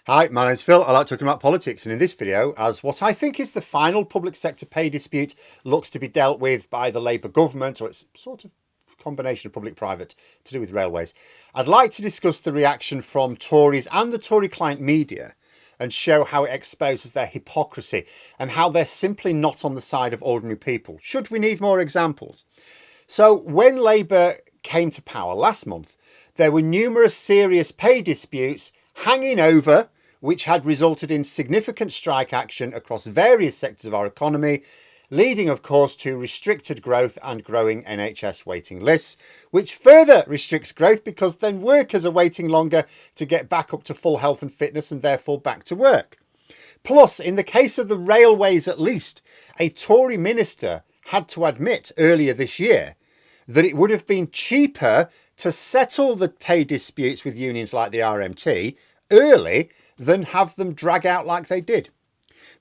Hi, my name's Phil. I like talking about politics, and in this video, as what I think is the final public sector pay dispute looks to be dealt with by the Labour government, or it's sort of a combination of public-private to do with railways, I'd like to discuss the reaction from Tories and the Tory client media and show how it exposes their hypocrisy and how they're simply not on the side of ordinary people. Should we need more examples? So when Labour came to power last month, there were numerous serious pay disputes hanging over, which had resulted in significant strike action across various sectors of our economy, leading, of course, to restricted growth and growing NHS waiting lists, which further restricts growth because then workers are waiting longer to get back up to full health and fitness and therefore back to work. Plus, in the case of the railways at least, a Tory minister had to admit earlier this year that it would have been cheaper to settle the pay disputes with unions like the RMT early than have them drag out like they did.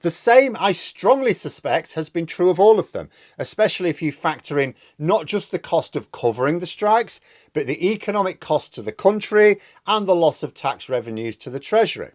The same, I strongly suspect, has been true of all of them, especially if you factor in not just the cost of covering the strikes, but the economic cost to the country and the loss of tax revenues to the Treasury.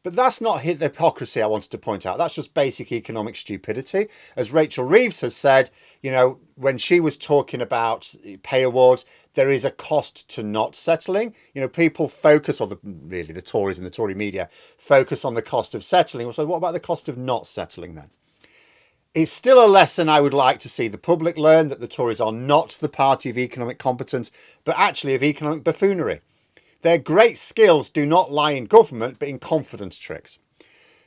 But that's not the hypocrisy I wanted to point out. That's just basic economic stupidity. As Rachel Reeves has said, when she was talking about pay awards, there is a cost to not settling. People focus, or the Tories and the Tory media focus on the cost of settling. So what about the cost of not settling then? It's still a lesson I would like to see the public learn, that the Tories are not the party of economic competence, but actually of economic buffoonery. Their great skills do not lie in government, but in confidence tricks,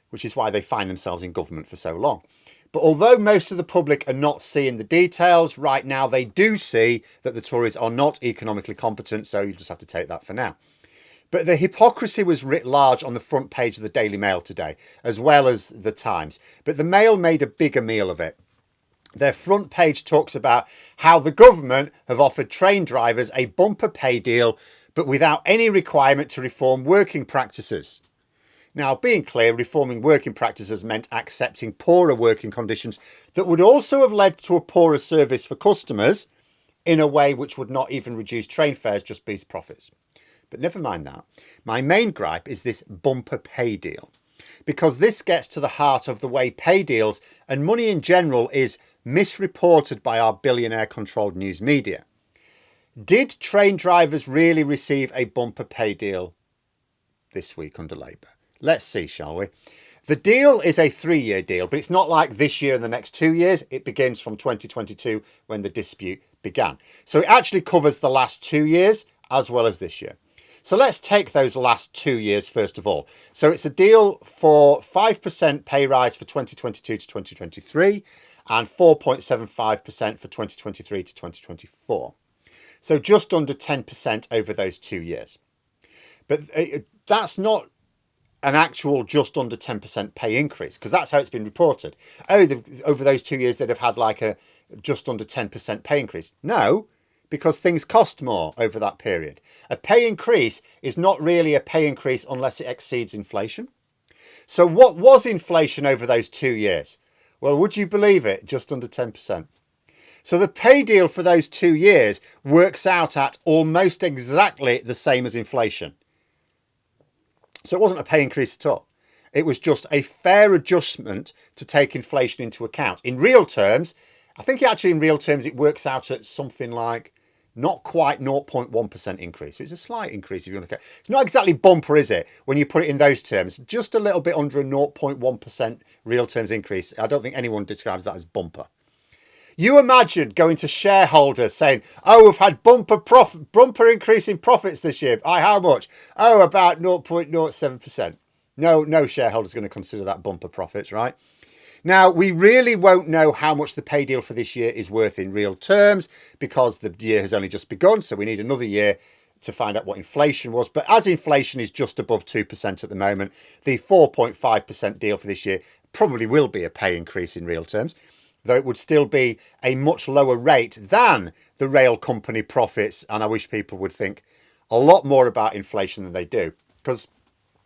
which is why they find themselves in government for so long. But although most of the public are not seeing the details, right now they do see that the Tories are not economically competent, so you just have to take that for now. But the hypocrisy was writ large on the front page of the Daily Mail today, as well as the Times. But the Mail made a bigger meal of it. Their front page talks about how the government have offered train drivers a bumper pay deal, but without any requirement to reform working practices. Now, being clear, reforming working practices meant accepting poorer working conditions that would also have led to a poorer service for customers in a way which would not even reduce train fares, just boost profits. But never mind that. My main gripe is this bumper pay deal, because this gets to the heart of the way pay deals and money in general is misreported by our billionaire-controlled news media. Did train drivers really receive a bumper pay deal this week under Labour? Let's see, shall we? The deal is a 3-year deal, but it's not like this year and the next 2 years. It begins from 2022 when the dispute began. So it actually covers the last 2 years as well as this year. So let's take those last 2 years first of all. So it's a deal for 5% pay rise for 2022 to 2023 and 4.75% for 2023 to 2024. So just under 10% over those 2 years. But that's not an actual just under 10% pay increase, because that's how it's been reported. Over those 2 years, they'd have had like a just under 10% pay increase. No, because things cost more over that period. A pay increase is not really a pay increase unless it exceeds inflation. So what was inflation over those 2 years? Well, would you believe it? Just under 10%. So the pay deal for those 2 years works out at almost exactly the same as inflation. So it wasn't a pay increase at all. It was just a fair adjustment to take inflation into account. In real terms, I think actually in real terms, it works out at something like not quite 0.1% increase. So it's a slight increase if you want to. It's not exactly bumper, is it? When you put it in those terms, just a little bit under a 0.1% real terms increase. I don't think anyone describes that as bumper. You imagine going to shareholders saying, we've had bumper increase in profits this year. How much? About 0.07%. No shareholder's going to consider that bumper profits, right? Now, we really won't know how much the pay deal for this year is worth in real terms because the year has only just begun. So we need another year to find out what inflation was. But as inflation is just above 2% at the moment, the 4.5% deal for this year probably will be a pay increase in real terms, though it would still be a much lower rate than the rail company profits. And I wish people would think a lot more about inflation than they do, because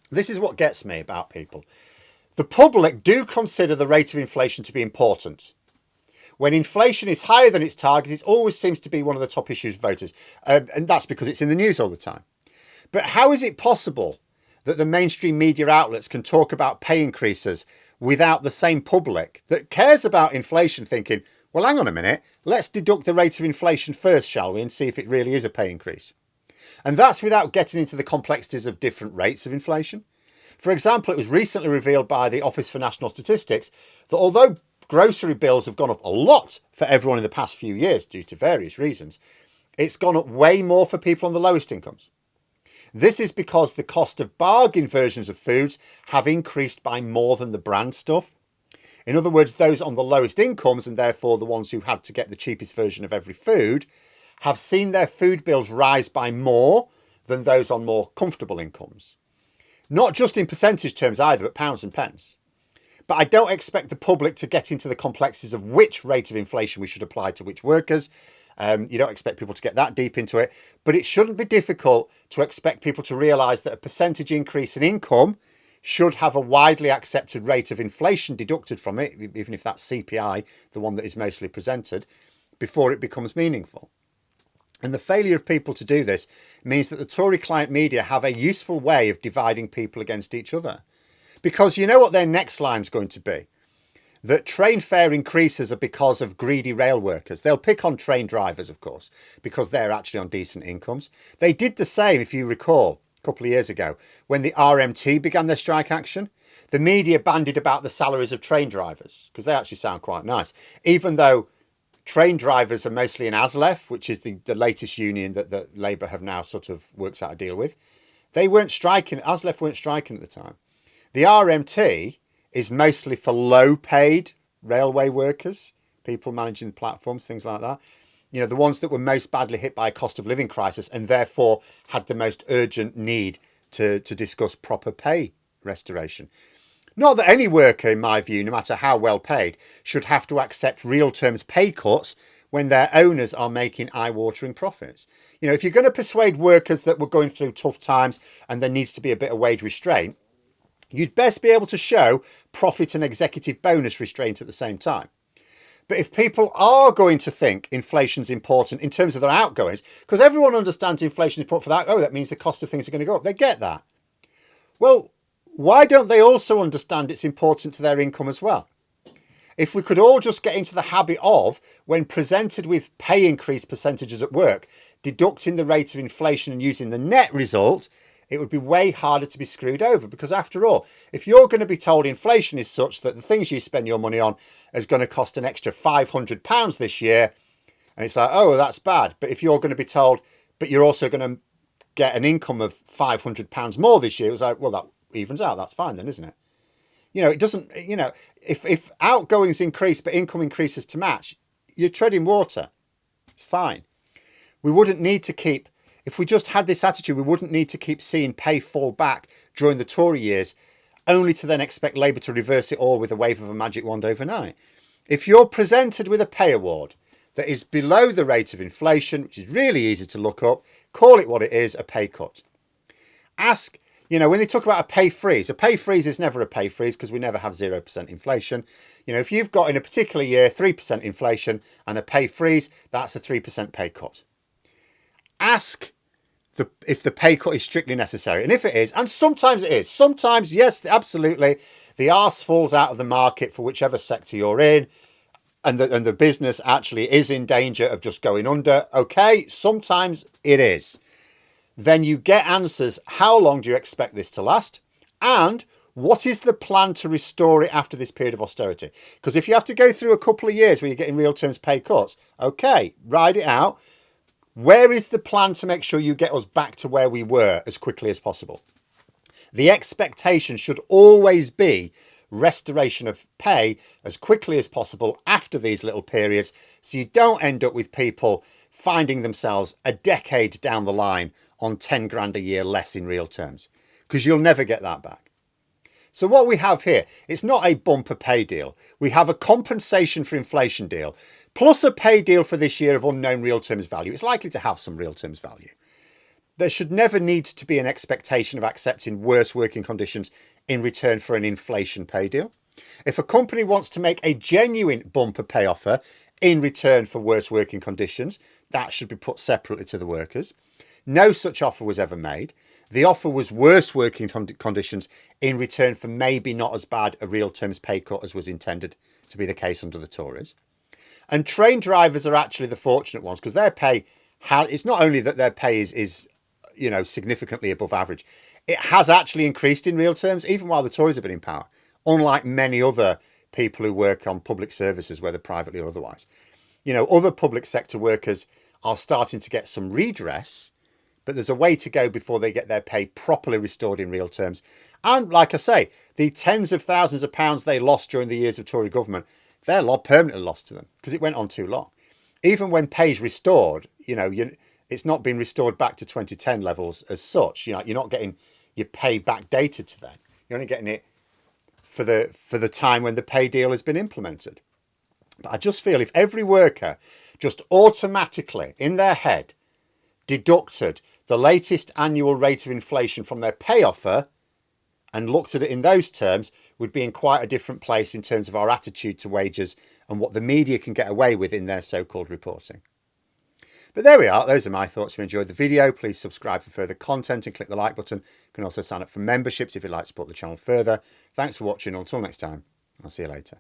this is what gets me about people. The public do consider the rate of inflation to be important. When inflation is higher than its target, it always seems to be one of the top issues of voters. And that's because it's in the news all the time. But how is it possible that the mainstream media outlets can talk about pay increases without the same public that cares about inflation thinking, well, hang on a minute, let's deduct the rate of inflation first, shall we, and see if it really is a pay increase. And that's without getting into the complexities of different rates of inflation. For example, it was recently revealed by the Office for National Statistics that although grocery bills have gone up a lot for everyone in the past few years due to various reasons, it's gone up way more for people on the lowest incomes. This is because the cost of bargain versions of foods have increased by more than the brand stuff. In other words, those on the lowest incomes, and therefore the ones who had to get the cheapest version of every food, have seen their food bills rise by more than those on more comfortable incomes. Not just in percentage terms either, but pounds and pence. But I don't expect the public to get into the complexities of which rate of inflation we should apply to which workers. You don't expect people to get that deep into it. But it shouldn't be difficult to expect people to realise that a percentage increase in income should have a widely accepted rate of inflation deducted from it, even if that's CPI, the one that is mostly presented, before it becomes meaningful. And the failure of people to do this means that the Tory client media have a useful way of dividing people against each other. Because you know what their next line's going to be? That train fare increases are because of greedy rail workers. They'll pick on train drivers, of course, because they're actually on decent incomes. They did the same, if you recall, a couple of years ago, when the RMT began their strike action. The media bandied about the salaries of train drivers, because they actually sound quite nice, even though train drivers are mostly in ASLEF, which is the latest union that Labour have now sort of worked out a deal with. They weren't striking, ASLEF weren't striking at the time. The RMT is mostly for low-paid railway workers, people managing platforms, things like that. You know, the ones that were most badly hit by a cost of living crisis and therefore had the most urgent need to discuss proper pay restoration. Not that any worker, in my view, no matter how well paid, should have to accept real terms pay cuts when their owners are making eye-watering profits. You know, if you're going to persuade workers that we're going through tough times and there needs to be a bit of wage restraint, you'd best be able to show profit and executive bonus restraint at the same time. But if people are going to think inflation's important in terms of their outgoings, because everyone understands inflation is important for that, that means the cost of things are going to go up. They get that. Well, why don't they also understand it's important to their income as well? If we could all just get into the habit of, when presented with pay increase percentages at work, deducting the rate of inflation and using the net result, it would be way harder to be screwed over. Because after all, if you're going to be told inflation is such that the things you spend your money on is going to cost an extra £500 this year, and it's like, oh, that's bad. But if you're going to be told, but you're also going to get an income of £500 more this year, it's like, well, that evens out. That's fine then, isn't it? You know, it doesn't, you know, if outgoings increase but income increases to match, you're treading water. It's fine. We wouldn't need to keep, if we just had this attitude, we wouldn't need to keep seeing pay fall back during the Tory years, only to then expect Labour to reverse it all with a wave of a magic wand overnight. If you're presented with a pay award that is below the rate of inflation, which is really easy to look up, call it what it is, a pay cut. Ask, you know, when they talk about a pay freeze is never a pay freeze because we never have 0% inflation. You know, if you've got in a particular year 3% inflation and a pay freeze, that's a 3% pay cut. Ask if the pay cut is strictly necessary. And if it is, and sometimes it is, sometimes, yes, absolutely, the arse falls out of the market for whichever sector you're in, and the business actually is in danger of just going under. Okay, sometimes it is. Then you get answers. How long do you expect this to last? And what is the plan to restore it after this period of austerity? Because if you have to go through a couple of years where you're getting real terms pay cuts, okay, ride it out. Where is the plan to make sure you get us back to where we were as quickly as possible? The expectation should always be restoration of pay as quickly as possible after these little periods, so you don't end up with people finding themselves a decade down the line on 10 grand a year less in real terms, because you'll never get that back. So what we have here, it's not a bumper pay deal. We have a compensation for inflation deal, plus a pay deal for this year of unknown real terms value. It's likely to have some real terms value. There should never need to be an expectation of accepting worse working conditions in return for an inflation pay deal. If a company wants to make a genuine bumper pay offer in return for worse working conditions, that should be put separately to the workers. No such offer was ever made. The offer was worse working conditions in return for maybe not as bad a real terms pay cut as was intended to be the case under the Tories. And train drivers are actually the fortunate ones, because their pay it's not only that their pay is significantly above average, it has actually increased in real terms, even while the Tories have been in power, unlike many other people who work on public services, whether privately or otherwise. Other public sector workers are starting to get some redress, but there's a way to go before they get their pay properly restored in real terms. And like I say, the tens of thousands of pounds they lost during the years of Tory government, they're permanently lost to them because it went on too long. Even when pay's restored, it's not been restored back to 2010 levels as such. You're not getting your pay backdated to then. You're only getting it for the time when the pay deal has been implemented. But I just feel if every worker just automatically in their head deducted the latest annual rate of inflation from their pay offer and looked at it in those terms, we'd be in quite a different place in terms of our attitude to wages and what the media can get away with in their so-called reporting. But there we are. Those are my thoughts. If you enjoyed the video, please subscribe for further content and click the like button. You can also sign up for memberships if you'd like to support the channel further. Thanks for watching. Until next time, I'll see you later.